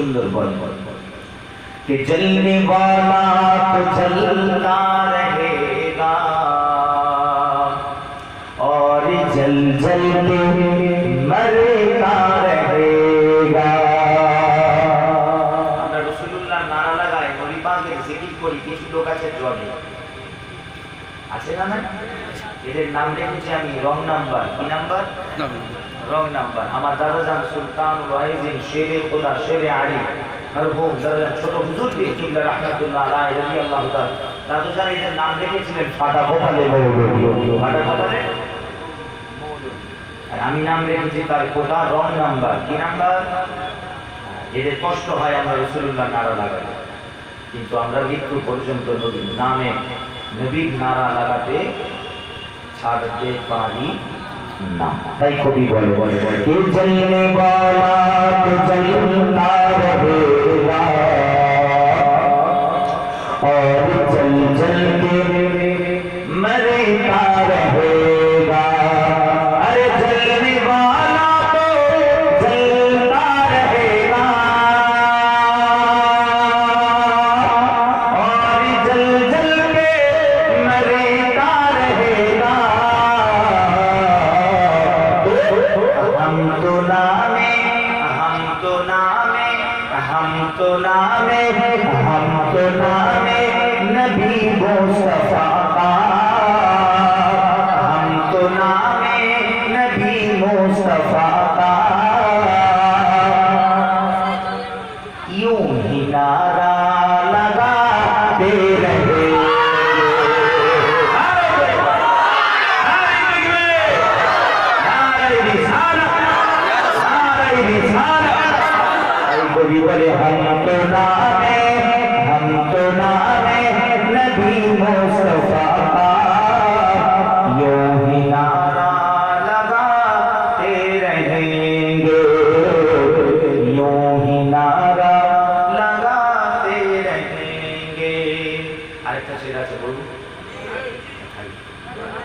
সুন্দর বল कि जलने वाला तो जलता रहेगा और जल जल के मरता रहेगा। আমরা রাসূলুল্লাহ নারা লাগাই নবী পাকের জিকির করি, কিছু লোক আছে জলে আছে না? এদের নাম রেখেছি আমি রং নাম্বার। কি নাম্বার? Wrong number. আমার দাদাজান সুলতানুল ওয়াইজিন শেরে খোদা শেরে আলী মরহুম দাদাজান ছোট হুজুর বিসমিল্লাহ রাহমাতুল্লাহ আলাইহি রাদিয়াল্লাহু তাআলা দাদাজান এদের নাম রেখেছিলেন ফাটা কপালে মৌলভী, ফাটা কপালে মৌলভী। আর আমি নাম রেখেছি তার খোদা রং নাম্বার। কি নাম্বার? এদের কষ্ট হয় আমরা রাসূলুল্লাহ নারা লাগাই, কিন্তু আমরা মৃত্যু পর্যন্ত নবীর নামে নবীর নারা লাগাতে ছাড়তে পারি না। তাই কবি বলে কে জলনে वाला तो जलता रहेगा और जल जल के मरता रहेगा। अरे जलने वाला तो जलता रहेगा और जल जल के मरता रहेगा। हम तो नामे नबी मुस्तफा का, हम तो नामे नबी मुस्तफा का यूं ही नारा लगाते रहे। बोले हम तो नामे नबी